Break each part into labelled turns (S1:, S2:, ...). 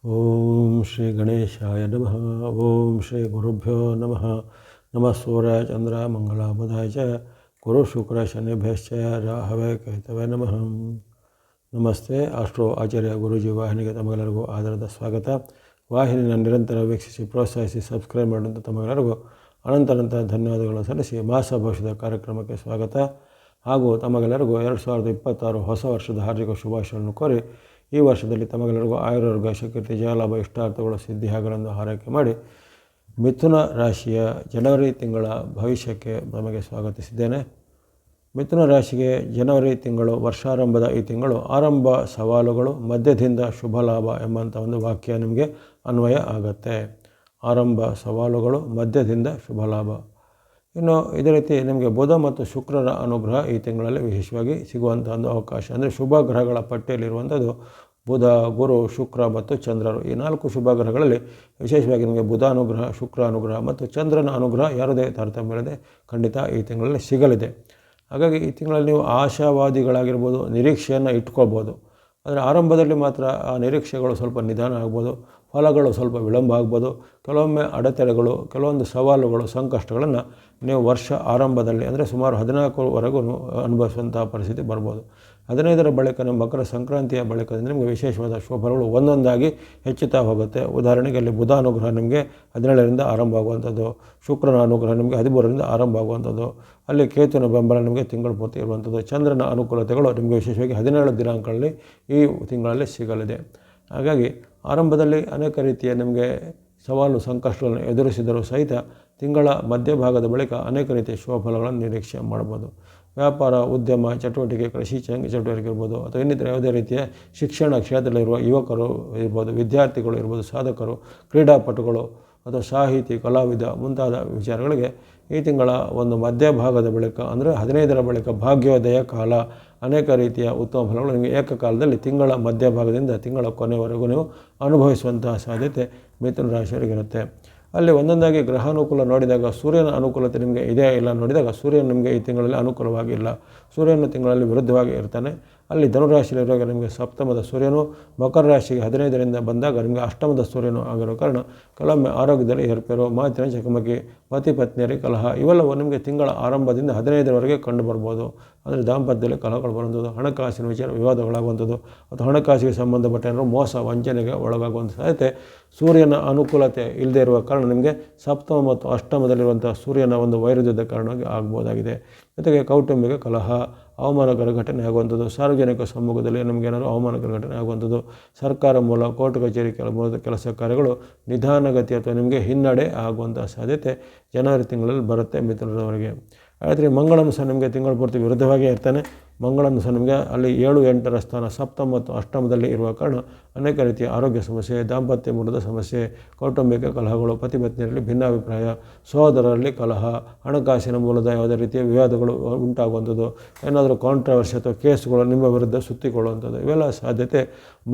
S1: ಓಂ ಶ್ರೀ ಗಣೇಶಾಯ ನಮಃ. ಓಂ ಶ್ರೀ ಗುರುಭ್ಯೋ ನಮಃ. ನಮಃ ಸೂರ್ಯಾಯ ಚಂದ್ರ ಮಂಗಳಾಬುಧಾಯ ಚ ಗುರು ಶುಕ್ರ ಶನಿಭ್ಯಶ್ಚ ರಾಹವೇ ಕೇತವೇ ನಮಃ. ನಮಸ್ತೆ. ಆಸ್ಟ್ರೋ ಆಚಾರ್ಯ ಗುರೂಜಿ ವಾಹಿನಿಗೆ ತಮಗೆಲ್ಲರಿಗೂ ಆಧಾರದ ಸ್ವಾಗತ. ವಾಹಿನಿಯನ್ನು ನಿರಂತರ ವೀಕ್ಷಿಸಿ ಪ್ರೋತ್ಸಾಹಿಸಿ ಸಬ್ಸ್ಕ್ರೈಬ್ ಮಾಡಿದಂಥ ತಮಗೆಲ್ಲರಿಗೂ ಅನಂತ ಧನ್ಯವಾದಗಳನ್ನು ಸಲ್ಲಿಸಿ ಮಾಸ ಭವಿಷ್ಯದ ಕಾರ್ಯಕ್ರಮಕ್ಕೆ ಸ್ವಾಗತ. ಹಾಗೂ ತಮಗೆಲ್ಲರಿಗೂ 2026 ಹೊಸ ವರ್ಷದ ಹಾರ್ದಿಕ ಶುಭಾಶಯಗಳನ್ನು ಕೋರಿ ಈ ವರ್ಷದಲ್ಲಿ ತಮಗೆಲ್ಲರಿಗೂ ಆಯುರಾರೋಗ್ಯ ಶಕೀರ್ತಿ ಜಯಲಾಭ ಇಷ್ಟಾರ್ಥಗಳು ಸಿದ್ಧಿಯಾಗಲೆಂದು ಹಾರೈಕೆ ಮಾಡಿ ಮಿಥುನ ರಾಶಿಯ ಜನವರಿ ತಿಂಗಳ ಭವಿಷ್ಯಕ್ಕೆ ನಮಗೆ ಸ್ವಾಗತಿಸಿದ್ದೇನೆ. ಮಿಥುನ ರಾಶಿಗೆ ಜನವರಿ ತಿಂಗಳು ವರ್ಷಾರಂಭದ ಈ ತಿಂಗಳು ಆರಂಭ ಸವಾಲುಗಳು ಮಧ್ಯದಿಂದ ಶುಭ ಲಾಭ ಎಂಬಂಥ ಒಂದು ವಾಕ್ಯ ನಿಮಗೆ ಅನ್ವಯ ಆಗತ್ತೆ. ಆರಂಭ ಸವಾಲುಗಳು ಮಧ್ಯದಿಂದ ಶುಭ ಲಾಭ. ಇನ್ನು ಇದೇ ರೀತಿ ನಿಮಗೆ ಬುಧ ಮತ್ತು ಶುಕ್ರರ ಅನುಗ್ರಹ ಈ ತಿಂಗಳಲ್ಲಿ ವಿಶೇಷವಾಗಿ ಸಿಗುವಂಥ ಒಂದು ಅವಕಾಶ. ಅಂದರೆ ಶುಭ ಗ್ರಹಗಳ ಪಟ್ಟಿಯಲ್ಲಿರುವಂಥದ್ದು ಬುಧ, ಗುರು, ಶುಕ್ರ ಮತ್ತು ಚಂದ್ರರು. ಈ 4 ಶುಭ ಗ್ರಹಗಳಲ್ಲಿ ವಿಶೇಷವಾಗಿ ನಿಮಗೆ ಬುಧ ಅನುಗ್ರಹ, ಶುಕ್ರ ಅನುಗ್ರಹ ಮತ್ತು ಚಂದ್ರನ ಅನುಗ್ರಹ ಯಾವುದೇ ತಾರತಮ್ಯವಿಲ್ಲದೆ ಖಂಡಿತ ಈ ತಿಂಗಳಲ್ಲಿ ಸಿಗಲಿದೆ. ಹಾಗಾಗಿ ಈ ತಿಂಗಳಲ್ಲಿ ನೀವು ಆಶಾವಾದಿಗಳಾಗಿರ್ಬೋದು, ನಿರೀಕ್ಷೆಯನ್ನು ಇಟ್ಕೊಳ್ಬೋದು. ಆದರೆ ಆರಂಭದಲ್ಲಿ ಮಾತ್ರ ಆ ನಿರೀಕ್ಷೆಗಳು ಸ್ವಲ್ಪ ನಿಧಾನ ಆಗ್ಬೋದು, ಫಲಗಳು ಸ್ವಲ್ಪ ವಿಳಂಬ ಆಗ್ಬೋದು. ಕೆಲವೊಮ್ಮೆ ಅಡೆತಡೆಗಳು, ಕೆಲವೊಂದು ಸವಾಲುಗಳು, ಸಂಕಷ್ಟಗಳನ್ನು ನೀವು ವರ್ಷ ಆರಂಭದಲ್ಲಿ ಅಂದರೆ ಸುಮಾರು 14ವರೆಗೂ ಅನುಭವಿಸುವಂಥ ಪರಿಸ್ಥಿತಿ ಬರ್ಬೋದು. 15ರ ಬಳಿಕ ನಿಮ್ಮ ಮಕರ ಸಂಕ್ರಾಂತಿಯ ಬಳಿಕದಿಂದ ನಿಮಗೆ ವಿಶೇಷವಾದ ಶುಭಗಳು ಒಂದೊಂದಾಗಿ ಹೆಚ್ಚುತ್ತಾ ಹೋಗುತ್ತೆ. ಉದಾಹರಣೆಗೆ ಅಲ್ಲಿ ಬುಧ ಅನುಗ್ರಹ ನಿಮಗೆ 17ರಿಂದ ಆರಂಭ ಆಗುವಂಥದ್ದು, ಶುಕ್ರನ ಅನುಗ್ರಹ ನಿಮಗೆ 13ರಿಂದ ಆರಂಭ ಆಗುವಂಥದ್ದು, ಅಲ್ಲಿ ಕೇತುವಿನ ಬೆಂಬಲ ನಿಮಗೆ ತಿಂಗಳು ಪೂರ್ತಿ ಇರುವಂಥದ್ದು, ಚಂದ್ರನ ಅನುಕೂಲತೆಗಳು ನಿಮಗೆ ವಿಶೇಷವಾಗಿ 17 ದಿನಾಂಕಗಳಲ್ಲಿ ಈ ತಿಂಗಳಲ್ಲಿ ಸಿಗಲಿದೆ. ಹಾಗಾಗಿ ಆರಂಭದಲ್ಲಿ ಅನೇಕ ರೀತಿಯ ನಿಮಗೆ ಸವಾಲು ಸಂಕಷ್ಟಗಳನ್ನು ಎದುರಿಸಿದರೂ ಸಹಿತ ತಿಂಗಳ ಮಧ್ಯಭಾಗದ ಬಳಿಕ ಅನೇಕ ರೀತಿಯ ಶುಭ ಫಲಗಳನ್ನು ನಿರೀಕ್ಷೆ ಮಾಡ್ಬೋದು. ವ್ಯಾಪಾರ, ಉದ್ಯಮ ಚಟುವಟಿಕೆ, ಕೃಷಿ ಚಟುವಟಿಕೆ ಇರ್ಬೋದು, ಅಥವಾ ಇನ್ನಿತರ ಯಾವುದೇ ರೀತಿಯ ಶಿಕ್ಷಣ ಕ್ಷೇತ್ರದಲ್ಲಿರುವ ಯುವಕರು ಇರ್ಬೋದು, ವಿದ್ಯಾರ್ಥಿಗಳು ಇರ್ಬೋದು, ಸಾಧಕರು, ಕ್ರೀಡಾಪಟುಗಳು ಅಥವಾ ಸಾಹಿತಿ, ಕಲಾವಿದ ಮುಂತಾದ ವಿಚಾರಗಳಿಗೆ ಈ ತಿಂಗಳ ಒಂದು ಮಧ್ಯಭಾಗದ ಬಳಿಕ ಅಂದರೆ 15ರ ಬಳಿಕ ಭಾಗ್ಯೋದಯ ಕಾಲ. ಅನೇಕ ರೀತಿಯ ಉತ್ತಮ ಫಲಗಳು ನಿಮಗೆ ಏಕಕಾಲದಲ್ಲಿ ತಿಂಗಳ ಮಧ್ಯಭಾಗದಿಂದ ತಿಂಗಳ ಕೊನೆವರೆಗೂ ನೀವು ಅನುಭವಿಸುವಂತಹ ಸಾಧ್ಯತೆ ಮಿಥುನ ರಾಶಿಯವರಿಗಿರುತ್ತೆ. ಅಲ್ಲಿ ಒಂದೊಂದಾಗಿ ಗ್ರಹಾನುಕೂಲ ನೋಡಿದಾಗ ಸೂರ್ಯನ ಅನುಕೂಲತೆ ನಿಮಗೆ ಇದೆಯಾ ಇಲ್ಲ ನೋಡಿದಾಗ ಸೂರ್ಯನ ನಿಮಗೆ ಈ ತಿಂಗಳಲ್ಲಿ ಅನುಕೂಲವಾಗಿಲ್ಲ. ಸೂರ್ಯನ ತಿಂಗಳಲ್ಲಿ ವಿರುದ್ಧವಾಗಿ ಇರ್ತಾನೆ. ಅಲ್ಲಿ ಧನುರಾಶಿಯಲ್ಲಿರುವಾಗ ನಿಮಗೆ ಸಪ್ತಮದ ಸೂರ್ಯನು, ಮಕರ ರಾಶಿಗೆ 15ರಿಂದ ಬಂದಾಗ ನಿಮಗೆ ಅಷ್ಟಮದ ಸೂರ್ಯನು ಆಗಿರೋ ಕಾರಣ ಕೆಲವೊಮ್ಮೆ ಆರೋಗ್ಯದಲ್ಲಿ ಏರ್ಪೇರು, ಮಾತಿನ ಚಕಮಕಿ, ಪತಿ ಪತ್ನಿಯರಿಗೆ ಕಲಹ ಇವೆಲ್ಲವೂ ನಿಮಗೆ ತಿಂಗಳ ಆರಂಭದಿಂದ 15ರವರೆಗೆ ಕಂಡು ಬರ್ಬೋದು. ಅಂದರೆ ದಾಂಪತ್ಯದಲ್ಲಿ ಕಲಹಗಳು ಬರುವಂಥದ್ದು, ಹಣಕಾಸಿನ ವಿಚಾರ ವಿವಾದಗಳಾಗುವಂಥದ್ದು, ಅಥವಾ ಹಣಕಾಸಿಗೆ ಸಂಬಂಧಪಟ್ಟ ಏನಾದರೂ ಮೋಸ ವಂಚನೆಗೆ ಒಳಗಾಗುವಂಥ ಸಾಧ್ಯತೆ ಸೂರ್ಯನ ಅನುಕೂಲತೆ ಇಲ್ಲದೇ ಇರುವ ಕಾರಣ ನಿಮಗೆ ಸಪ್ತಮ ಮತ್ತು ಅಷ್ಟಮದಲ್ಲಿರುವಂಥ ಸೂರ್ಯನ ಒಂದು ವೈರುಧ್ಯದ ಕಾರಣವಾಗಿ ಆಗ್ಬೋದಾಗಿದೆ. ಜೊತೆಗೆ ಕೌಟುಂಬಿಕ ಕಲಹ, ಅವಮಾನಕರ ಘಟನೆ ಆಗುವಂಥದ್ದು, ಸಾರ್ವಜನಿಕ ಸಮ್ಮುಖದಲ್ಲಿ ನಮಗೇನಾದರೂ ಅವಮಾನಕರ ಘಟನೆ ಆಗುವಂಥದ್ದು, ಸರ್ಕಾರ ಮೂಲ ಕೋರ್ಟ್ ಕಚೇರಿ ಕೆಲಸ ಕಾರ್ಯಗಳು ನಿಧಾನಗತಿ ಅಥವಾ ನಿಮಗೆ ಹಿನ್ನಡೆ ಆಗುವಂಥ ಸಾಧ್ಯತೆ ಜನವರಿ ತಿಂಗಳಲ್ಲಿ ಬರುತ್ತೆ ಮಿಥುನದವರೆಗೆ. ಆದರೆ ಮಂಗಳನು ಸಹ ನಿಮಗೆ ತಿಂಗಳ ಪೂರ್ತಿ ವಿರುದ್ಧವಾಗಿಯೇ ಇರ್ತಾನೆ. ಮಂಗಳನು ಸಹ ನಿಮಗೆ ಅಲ್ಲಿ 7, 8ರ ಸ್ಥಾನ ಸಪ್ತಮ ಮತ್ತು ಅಷ್ಟಮದಲ್ಲಿ ಇರುವ ಕಾರಣ ಅನೇಕ ರೀತಿಯ ಆರೋಗ್ಯ ಸಮಸ್ಯೆ, ದಾಂಪತ್ಯ ಮೂಲದ ಸಮಸ್ಯೆ, ಕೌಟುಂಬಿಕ ಕಲಹಗಳು, ಪತಿ ಪತ್ನಿಯರಲ್ಲಿ ಭಿನ್ನಾಭಿಪ್ರಾಯ, ಸಹೋದರರಲ್ಲಿ ಕಲಹ, ಹಣಕಾಸಿನ ಮೂಲದ ಯಾವುದೇ ರೀತಿಯ ವಿವಾದಗಳು ಉಂಟಾಗುವಂಥದ್ದು, ಏನಾದರೂ ಕಾಂಟ್ರವರ್ಸಿ ಅಥವಾ ಕೇಸುಗಳು ನಿಮ್ಮ ವಿರುದ್ಧ ಸುತ್ತಿಕೊಳ್ಳುವಂಥದ್ದು ಇವೆಲ್ಲ ಸಾಧ್ಯತೆ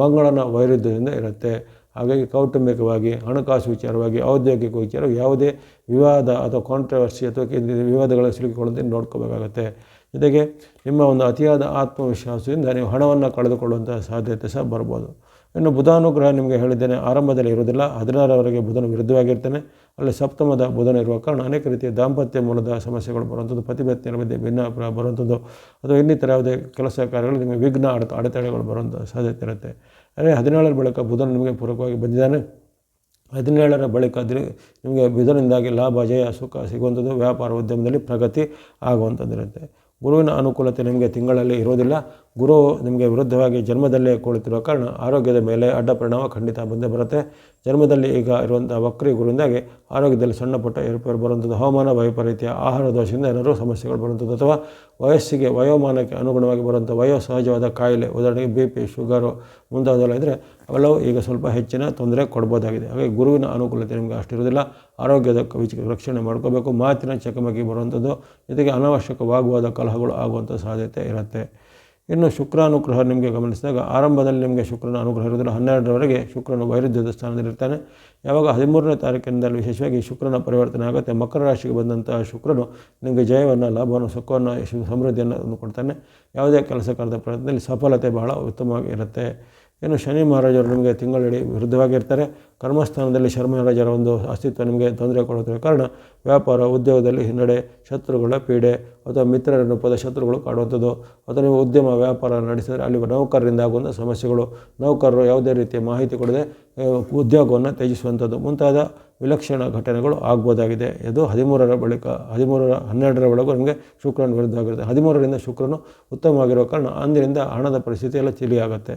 S1: ಮಂಗಳನ ವೈರುಧ್ಯದಿಂದ ಇರುತ್ತೆ. ಹಾಗಾಗಿ ಕೌಟುಂಬಿಕವಾಗಿ, ಹಣಕಾಸು ವಿಚಾರವಾಗಿ, ಔದ್ಯೋಗಿಕ ವಿಚಾರ ಯಾವುದೇ ವಿವಾದ ಅಥವಾ ಕಾಂಟ್ರವರ್ಸಿ ಅಥವಾ ವಿವಾದಗಳಲ್ಲಿ ಸಿಲುಕಿಕೊಳ್ಳುವಂತೆ ನೋಡ್ಕೋಬೇಕಾಗತ್ತೆ. ಜೊತೆಗೆ ನಿಮ್ಮ ಒಂದು ಅತಿಯಾದ ಆತ್ಮವಿಶ್ವಾಸದಿಂದ ನೀವು ಹಣವನ್ನು ಕಳೆದುಕೊಳ್ಳುವಂಥ ಸಾಧ್ಯತೆ ಸಹ ಬರ್ಬೋದು. ಇನ್ನು ಬುಧಾನುಗ್ರಹ ನಿಮಗೆ ಹೇಳಿದ್ದೇನೆ ಆರಂಭದಲ್ಲಿ ಇರೋದಿಲ್ಲ. 16ರವರೆಗೆ ಬುಧನು ವಿರುದ್ಧವಾಗಿರ್ತಾನೆ. ಅಲ್ಲಿ ಸಪ್ತಮದ ಬುಧನ ಇರುವ ಕಾರಣ ಅನೇಕ ರೀತಿಯ ದಾಂಪತ್ಯ ಮೂಲದ ಸಮಸ್ಯೆಗಳು ಬರುವಂಥದ್ದು, ಪತಿ ಪತ್ನಿಯರ ಮಧ್ಯೆ ಭಿನ್ನಾಭಿಪ್ರಾಯ ಬರುವಂಥದ್ದು, ಅಥವಾ ಇನ್ನಿತರ ಯಾವುದೇ ಕೆಲಸ ಕಾರ್ಯಗಳು ನಿಮಗೆ ವಿಘ್ನ ಅಡೆತಡೆಗಳು ಬರುವಂಥ ಸಾಧ್ಯತೆ ಇರುತ್ತೆ. ಅಂದರೆ 17ರ ಬಳಿಕ ಬುಧನು ನಿಮಗೆ ಪೂರಕವಾಗಿ ಬಂದಿದ್ದಾನೆ. 17ರ ಬಳಿಕ ನಿಮಗೆ ಬುಧನಿಂದಾಗಿ ಲಾಭ, ಜಯ, ಸುಖ ಸಿಗುವಂಥದ್ದು, ವ್ಯಾಪಾರ ಉದ್ಯಮದಲ್ಲಿ ಪ್ರಗತಿ ಆಗುವಂಥದ್ದಿರುತ್ತೆ. ಗುರುವಿನ ಅನುಕೂಲತೆ ನಿಮಗೆ ತಿಂಗಳಲ್ಲಿ ಇರೋದಿಲ್ಲ. ಗುರು ನಿಮಗೆ ವಿರುದ್ಧವಾಗಿ ಜನ್ಮದಲ್ಲೇ ಕುಳಿತಿರುವ ಕಾರಣ ಆರೋಗ್ಯದ ಮೇಲೆ ಅಡ್ಡ ಪರಿಣಾಮ ಖಂಡಿತ ಬಂದೇ ಬರುತ್ತೆ. ಜನ್ಮದಲ್ಲಿ ಈಗ ಇರುವಂಥ ವಕ್ರಿ ಗುರುವಿಂದಾಗಿ ಆರೋಗ್ಯದಲ್ಲಿ ಸಣ್ಣ ಪುಟ್ಟ ಏರ್ಪೇರು ಬರುವಂಥದ್ದು, ಹವಾಮಾನ ವೈಪರೀತ್ಯ, ಆಹಾರ ದೋಷದಿಂದ ಏನಾದರೂ ಸಮಸ್ಯೆಗಳು ಬರುವಂಥದ್ದು, ಅಥವಾ ವಯಸ್ಸಿಗೆ ವಯೋಮಾನಕ್ಕೆ ಅನುಗುಣವಾಗಿ ಬರುವಂಥ ವಯೋಸಹಜವಾದ ಕಾಯಿಲೆ, ಉದಾಹರಣೆಗೆ BP, ಶುಗರು ಮುಂತಾದೆಲ್ಲ ಇದ್ದರೆ ಅವೆಲ್ಲವೂ ಈಗ ಸ್ವಲ್ಪ ಹೆಚ್ಚಿನ ತೊಂದರೆ ಕೊಡ್ಬೋದಾಗಿದೆ. ಹಾಗಾಗಿ ಗುರುವಿನ ಅನುಕೂಲತೆ ನಿಮಗೆ ಅಷ್ಟಿರೋದಿಲ್ಲ. ಆರೋಗ್ಯದ ರಕ್ಷಣೆ ಮಾಡ್ಕೋಬೇಕು. ಮಾತಿನ ಚಕಮಕಿ ಬರುವಂಥದ್ದು, ಜೊತೆಗೆ ಅನಾವಶ್ಯಕವಾಗುವಾದ ಕಲಹಗಳು ಆಗುವಂಥ ಸಾಧ್ಯತೆ ಇರುತ್ತೆ. ಇನ್ನು ಶುಕ್ರಾನುಗ್ರಹ ನಿಮಗೆ ಗಮನಿಸಿದಾಗ ಆರಂಭದಲ್ಲಿ ನಿಮಗೆ ಶುಕ್ರನ ಅನುಗ್ರಹ ಇರೋದಿಲ್ಲ. 12ರವರೆಗೆ ಶುಕ್ರನು ವೈರುಧ್ಯದ ಸ್ಥಾನದಲ್ಲಿರ್ತಾನೆ. ಯಾವಾಗ 13ನೇ ತಾರೀಕಿನಿಂದಲೂ ವಿಶೇಷವಾಗಿ ಶುಕ್ರನ ಪರಿವರ್ತನೆ ಆಗುತ್ತೆ. ಮಕರ ರಾಶಿಗೆ ಬಂದಂತಹ ಶುಕ್ರನು ನಿಮಗೆ ಜಯವನ್ನು, ಲಾಭವನ್ನು, ಸುಖವನ್ನು, ಸಮೃದ್ಧಿಯನ್ನು ಕೊಡ್ತಾನೆ. ಯಾವುದೇ ಕೆಲಸ ಕಾರ್ಯದ ಪ್ರಯತ್ನದಲ್ಲಿ ಸಫಲತೆ ಬಹಳ ಉತ್ತಮವಾಗಿ ಇರುತ್ತೆ. ಏನು ಶನಿ ಮಹಾರಾಜರು ನಿಮಗೆ ತಿಂಗಳಿಡೀ ವಿರುದ್ಧವಾಗಿರ್ತಾರೆ. ಕರ್ಮಸ್ಥಾನದಲ್ಲಿ ಶನಿ ಮಹಾರಾಜರ ಒಂದು ಅಸ್ತಿತ್ವ ನಿಮಗೆ ತೊಂದರೆ ಕೊಡುತ್ತಿರುವ ಕಾರಣ ವ್ಯಾಪಾರ ಉದ್ಯೋಗದಲ್ಲಿ ಹಿನ್ನಡೆ, ಶತ್ರುಗಳ ಪೀಡೆ ಅಥವಾ ಮಿತ್ರರ ರೂಪದ ಶತ್ರುಗಳು ಕಾಡುವಂಥದ್ದು, ಅಥವಾ ನೀವು ಉದ್ಯಮ ವ್ಯಾಪಾರ ನಡೆಸಿದರೆ ಅಲ್ಲಿ ನೌಕರರಿಂದ ಆಗುವಂಥ ಸಮಸ್ಯೆಗಳು, ನೌಕರರು ಯಾವುದೇ ರೀತಿಯ ಮಾಹಿತಿ ಕೊಡದೆ ಉದ್ಯೋಗವನ್ನು ತ್ಯಜಿಸುವಂಥದ್ದು ಮುಂತಾದ ವಿಲಕ್ಷಣ ಘಟನೆಗಳು ಆಗ್ಬೋದಾಗಿದೆ. ಇದು 13ರ ಬಳಿಕ 12ರ ಒಳಗೂ ನಿಮಗೆ ಶುಕ್ರನ ವಿರುದ್ಧವಾಗಿರುತ್ತೆ. 13ರಿಂದ ಶುಕ್ರನು ಉತ್ತಮವಾಗಿರುವ ಕಾರಣ ಅಂದಿನಿಂದ ಹಣದ ಪರಿಸ್ಥಿತಿ ಎಲ್ಲ ತಿಳಿಯಾಗುತ್ತೆ.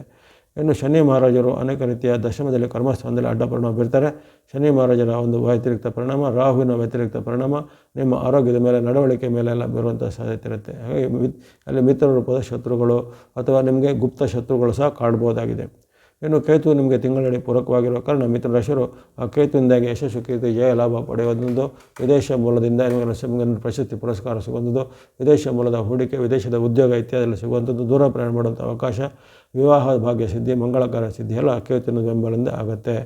S1: ಇನ್ನು ಶನಿ ಮಹಾರಾಜರು ಅನೇಕ ರೀತಿಯ ದಶಮದಲ್ಲಿ ಕರ್ಮಸ್ಥಾನದಲ್ಲಿ ಅಡ್ಡ ಪರಿಣಾಮ ಬೀರ್ತಾರೆ. ಶನಿ ಮಹಾರಾಜರ ಒಂದು ವ್ಯತಿರಿಕ್ತ ಪರಿಣಾಮ, ರಾಹುವಿನ ವ್ಯತಿರಿಕ್ತ ಪರಿಣಾಮ ನಿಮ್ಮ ಆರೋಗ್ಯದ ಮೇಲೆ, ನಡವಳಿಕೆ ಮೇಲೆಲ್ಲ ಬೀರುವಂಥ ಸಾಧ್ಯತೆ ಇರುತ್ತೆ. ಹಾಗಾಗಿ ಅಲ್ಲಿ ಮಿತ್ರ ರೂಪದ ಶತ್ರುಗಳು ಅಥವಾ ನಿಮಗೆ ಗುಪ್ತ ಶತ್ರುಗಳು ಸಹ ಕಾಡ್ಬೋದಾಗಿದೆ. ಇನ್ನು ಕೇತು ನಿಮಗೆ ತಿಂಗಳಿಡೀ ಪೂರಕವಾಗಿರುವ ಕಾರಣ ಮಿಥುನ ರಾಶಿಯರು ಆ ಕೇತುವಿಂದಾಗಿ ಯಶಸ್ಸು, ಕೀರ್ತಿ, ಜಯ, ಲಾಭ ಪಡೆಯುವಂಥದ್ದು, ವಿದೇಶ ಮೂಲದಿಂದ ನಿಮಗೆ ಪ್ರಶಸ್ತಿ ಪುರಸ್ಕಾರ ಸಿಗುವಂಥದ್ದು, ವಿದೇಶ ಮೂಲದ ಹೂಡಿಕೆ, ವಿದೇಶದ ಉದ್ಯೋಗ ಇತ್ಯಾದಿಯಲ್ಲಿ ಸಿಗುವಂಥದ್ದು, ದೂರ ಪ್ರಯಾಣ ಮಾಡುವಂಥ ಅವಕಾಶ, ವಿವಾಹ ಭಾಗ್ಯ ಸಿದ್ಧಿ, ಮಂಗಳಕಾರ ಸಿದ್ಧಿ ಎಲ್ಲ ಕೇತುವಿನ ಬೆಂಬಲದಿಂದ ಆಗುತ್ತೆ.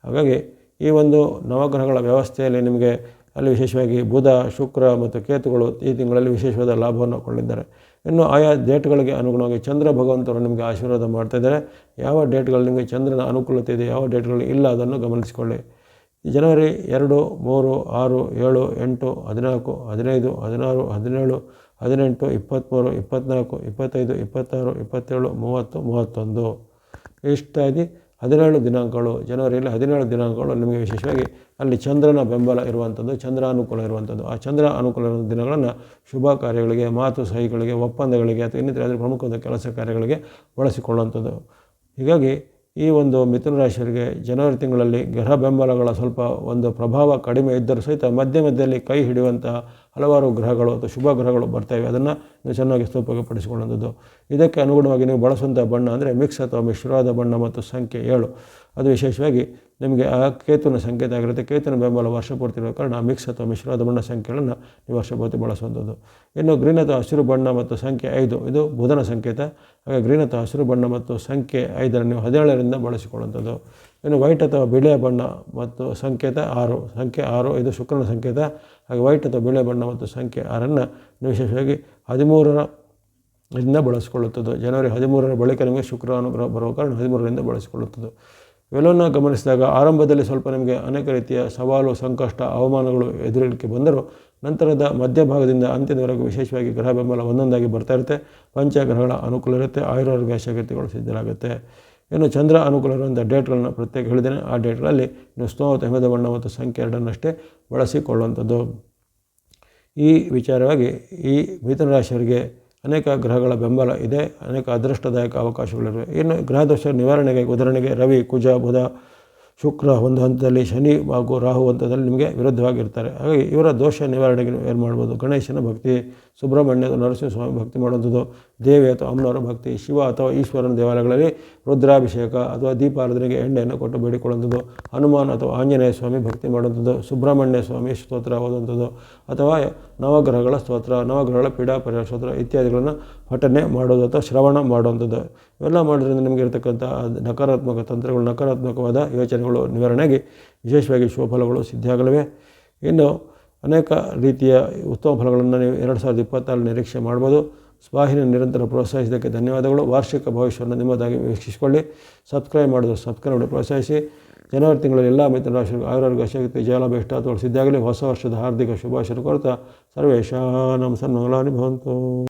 S1: ಹಾಗಾಗಿ ಈ ಒಂದು ನವಗ್ರಹಗಳ ವ್ಯವಸ್ಥೆಯಲ್ಲಿ ನಿಮಗೆ ಅಲ್ಲಿ ವಿಶೇಷವಾಗಿ ಬುಧ, ಶುಕ್ರ ಮತ್ತು ಕೇತುಗಳು ಈ ತಿಂಗಳಲ್ಲಿ ವಿಶೇಷವಾದ ಲಾಭವನ್ನು ಕೊಳ್ಳಿದ್ದಾರೆ. ಇನ್ನು ಆಯಾ ಡೇಟ್ಗಳಿಗೆ ಅನುಗುಣವಾಗಿ ಚಂದ್ರ ಭಗವಂತರು ನಿಮಗೆ ಆಶೀರ್ವಾದ ಮಾಡ್ತಾಯಿದ್ದಾರೆ. ಯಾವ ಡೇಟ್ಗಳು ನಿಮಗೆ ಚಂದ್ರನ ಅನುಕೂಲತೆ ಇದೆ, ಯಾವ ಡೇಟ್ಗಳು ಇಲ್ಲ ಅದನ್ನು ಗಮನಿಸಿಕೊಳ್ಳಿ. ಜನವರಿ 2, 3, 6, 7, 8, 14, 15, 16, 17, 18, 23, 24, 25, 26, 27, 30, 31 ಇಷ್ಟಾಗಿ 17 ದಿನಾಂಕಗಳು, ಜನವರಿಯಲ್ಲಿ 17 ದಿನಾಂಕಗಳು ನಿಮಗೆ ವಿಶೇಷವಾಗಿ ಅಲ್ಲಿ ಚಂದ್ರನ ಬೆಂಬಲ ಇರುವಂಥದ್ದು, ಚಂದ್ರ ಅನುಕೂಲ ಇರುವಂಥದ್ದು. ಆ ಚಂದ್ರ ಅನುಕೂಲ ಇರುವ ದಿನಗಳನ್ನು ಶುಭ ಕಾರ್ಯಗಳಿಗೆ, ಮಾತು ಸಹಿಗಳಿಗೆ, ಒಪ್ಪಂದಗಳಿಗೆ ಅಥವಾ ಇನ್ನಿತರ ಪ್ರಮುಖವಾದ ಕೆಲಸ ಕಾರ್ಯಗಳಿಗೆ ಬಳಸಿಕೊಳ್ಳುವಂಥದ್ದು. ಹೀಗಾಗಿ ಈ ಒಂದು ಮಿಥುನ ರಾಶಿಯವರಿಗೆ ಜನವರಿ ತಿಂಗಳಲ್ಲಿ ಗ್ರಹ ಬೆಂಬಲಗಳ ಸ್ವಲ್ಪ ಒಂದು ಪ್ರಭಾವ ಕಡಿಮೆ ಇದ್ದರೂ ಸಹಿತ ಮಧ್ಯದಲ್ಲಿ ಕೈ ಹಿಡಿಯುವಂತಹ ಹಲವಾರು ಗ್ರಹಗಳು ಅಥವಾ ಶುಭ ಗ್ರಹಗಳು ಬರ್ತವೆ. ಅದನ್ನು ನೀವು ಚೆನ್ನಾಗಿ ಸದುಪಯೋಗಪಡಿಸಿಕೊಳ್ಳುವಂಥದ್ದು. ಇದಕ್ಕೆ ಅನುಗುಣವಾಗಿ ನೀವು ಬಳಸುವಂಥ ಬಣ್ಣ ಅಂದರೆ ಮಿಕ್ಸ್ ಅಥವಾ ಮಿಶ್ರವಾದ ಬಣ್ಣ ಮತ್ತು ಸಂಖ್ಯೆ 7. ಅದು ವಿಶೇಷವಾಗಿ ನಿಮಗೆ ಆ ಕೇತುವಿನ ಸಂಕೇತ ಆಗಿರುತ್ತೆ. ಕೇತುವಿನ ಬೆಂಬಲ ವರ್ಷಪೂರ್ತಿ ಇರುವ ಕಾರಣ ಮಿಕ್ಸ್ ಅಥವಾ ಮಿಶ್ರವಾದ ಬಣ್ಣ ಸಂಖ್ಯೆಗಳನ್ನು ನೀವು ವರ್ಷಪೂರ್ತಿ ಬಳಸುವಂಥದ್ದು. ಇನ್ನು ಗ್ರೀನ್ ಅಥವಾ ಹಸಿರು ಬಣ್ಣ ಮತ್ತು ಸಂಖ್ಯೆ 5 ಇದು ಬುಧನ ಸಂಕೇತ. ಹಾಗೆ ಗ್ರೀನ್ ಅಥವಾ ಹಸಿರು ಬಣ್ಣ ಮತ್ತು ಸಂಖ್ಯೆ 5 ನೀವು 17ರಿಂದ ಬಳಸಿಕೊಳ್ಳುವಂಥದ್ದು. ಇನ್ನು ವೈಟ್ ಅಥವಾ ಬಿಳಿಯ ಬಣ್ಣ ಮತ್ತು ಸಂಕೇತ 6, ಸಂಖ್ಯೆ 6 ಇದು ಶುಕ್ರನ ಸಂಕೇತ. ಹಾಗೆ ವೈಟ್ ಅಥವಾ ಬಿಳಿಯ ಬಣ್ಣ ಮತ್ತು ಸಂಖ್ಯೆ 6ನ್ನು ನೀವು ವಿಶೇಷವಾಗಿ 13ರಿಂದ ಬಳಸಿಕೊಳ್ಳುತ್ತದೆ. ಜನವರಿ 13ರ ಬಳಿಕ ನಿಮಗೆ ಶುಕ್ರ ಅನುಗ್ರಹ ಬರುವ ಕಾರಣ 13ರಿಂದ ಬಳಸಿಕೊಳ್ಳುತ್ತದೆ. ಇವೆಲ್ಲವನ್ನು ಗಮನಿಸಿದಾಗ ಆರಂಭದಲ್ಲಿ ಸ್ವಲ್ಪ ನಿಮಗೆ ಅನೇಕ ರೀತಿಯ ಸವಾಲು, ಸಂಕಷ್ಟ, ಅವಮಾನಗಳು ಎದುರಿಕೆ ಬಂದರೂ ನಂತರದ ಮಧ್ಯಭಾಗದಿಂದ ಅಂತ್ಯದವರೆಗೂ ವಿಶೇಷವಾಗಿ ಗ್ರಹ ಬೆಂಬಲ ಒಂದೊಂದಾಗಿ ಬರ್ತಾ ಇರುತ್ತೆ. ಪಂಚಗ್ರಹಗಳ ಅನುಕೂಲ ಇರುತ್ತೆ. ಆಯುರಾರೋಗ್ಯ ಶಕ್ತಿಗಳು ಸಿದ್ಧರಾಗುತ್ತೆ. ಇನ್ನು ಚಂದ್ರ ಅನುಕೂಲ ಇರುವಂಥ ಡೇಟ್ಗಳನ್ನು ಪ್ರತ್ಯೇಕ ಹೇಳಿದ್ದೇನೆ. ಆ ಡೇಟ್ಗಳಲ್ಲಿ ನೀವು ಸ್ನೋ ಅಥವಾ ಹಿಮದ ಬಣ್ಣ ಮತ್ತು ಸಂಖ್ಯೆ 2 ಬಳಸಿಕೊಳ್ಳುವಂಥದ್ದು. ಈ ವಿಚಾರವಾಗಿ ಈ ಮಿಥುನ ರಾಶಿಯವರಿಗೆ ಅನೇಕ ಗ್ರಹಗಳ ಬೆಂಬಲ ಇದೆ, ಅನೇಕ ಅದೃಷ್ಟದಾಯಕ ಅವಕಾಶಗಳಿವೆ. ಇನ್ನು ಗ್ರಹದೋಷ ನಿವಾರಣೆಗೆ ಉದಾಹರಣೆಗೆ ರವಿ, ಕುಜ, ಬುಧ, ಶುಕ್ರ ಒಂದು ಹಂತದಲ್ಲಿ, ಶನಿ ಹಾಗೂ ರಾಹು ಹಂತದಲ್ಲಿ ನಿಮಗೆ ವಿರುದ್ಧವಾಗಿರ್ತಾರೆ. ಹಾಗಾಗಿ ಇವರ ದೋಷ ನಿವಾರಣೆಗೆ ನೀವು ಏನು ಮಾಡ್ಬೋದು? ಗಣೇಶನ ಭಕ್ತಿ, ಸುಬ್ರಹ್ಮಣ್ಯ ನರಸಿಂಹಸ್ವಾಮಿ ಭಕ್ತಿ ಮಾಡುವಂಥದ್ದು, ದೇವಿ ಅಥವಾ ಅಮ್ಮನವರ ಭಕ್ತಿ, ಶಿವ ಅಥವಾ ಈಶ್ವರನ ದೇವಾಲಯಗಳಲ್ಲಿ ರುದ್ರಾಭಿಷೇಕ ಅಥವಾ ದೀಪಾರಾಧನೆಗೆ ಎಣ್ಣೆಯನ್ನು ಕೊಟ್ಟು ಬೇಡಿಕೊಳ್ಳುವಂಥದ್ದು, ಹನುಮಾನ್ ಅಥವಾ ಆಂಜನೇಯ ಸ್ವಾಮಿ ಭಕ್ತಿ ಮಾಡುವಂಥದ್ದು, ಸುಬ್ರಹ್ಮಣ್ಯ ಸ್ವಾಮಿ ಸ್ತೋತ್ರ ಓದುವಂಥದ್ದು ಅಥವಾ ನವಗ್ರಹಗಳ ಸ್ತೋತ್ರ, ನವಗ್ರಹಗಳ ಪೀಡಾ ಪರಿಹಾರ ಸ್ತೋತ್ರ ಇತ್ಯಾದಿಗಳನ್ನು ಪಠನೆ ಮಾಡೋದು ಅಥವಾ ಶ್ರವಣ ಮಾಡುವಂಥದ್ದು. ಇವೆಲ್ಲ ಮಾಡೋದ್ರಿಂದ ನಿಮಗೆ ಇರತಕ್ಕಂಥ ನಕಾರಾತ್ಮಕ ತಂತ್ರಗಳು, ನಕಾರಾತ್ಮಕವಾದ ಯೋಚನೆಗಳು ನಿವಾರಣೆಗೆ ವಿಶೇಷವಾಗಿ ಶುಭಫಲಗಳು ಸಿದ್ಧಿಯಾಗಲಿವೆ. ಇನ್ನು ಅನೇಕ ರೀತಿಯ ಉತ್ತಮ ಫಲಗಳನ್ನು ನೀವು 2026 ನಿರೀಕ್ಷೆ ಮಾಡ್ಬೋದು. ಸ್ವಾಹಿನಿ ನಿರಂತರ ಪ್ರೋತ್ಸಾಹಿಸಿದ್ದಕ್ಕೆ ಧನ್ಯವಾದಗಳು. ವಾರ್ಷಿಕ ಭವಿಷ್ಯವನ್ನು ನಿಮ್ಮದಾಗಿ ವೀಕ್ಷಿಸಿಕೊಳ್ಳಿ. ಸಬ್ಸ್ಕ್ರೈಬ್ ಮಾಡಿದ್ರು ಸಬ್ಸ್ಕ್ರೈಬ್ ಮಾಡಿ ಪ್ರೋತ್ಸಾಹಿಸಿ. ಜನವರಿ ತಿಂಗಳಲ್ಲಿ ಎಲ್ಲ ಮಿಥುನ ರಾಶಿಗಳು ಆಯುರಾರೋಗ್ಯ ಶಕ್ತಿ, ಜಯಲಾಭ, ಇಷ್ಟಾರ್ಥಗಳು ಸಿದ್ಧಿಯಾಗಲಿ. ಹೊಸ ವರ್ಷದ ಹಾರ್ದಿಕ ಶುಭಾಶಯ ಕೋರುತ್ತಾ ಸರ್ವೇಷಾಂ ಸನ್ಮಂಗಲಾನಿ ಭವಂತು.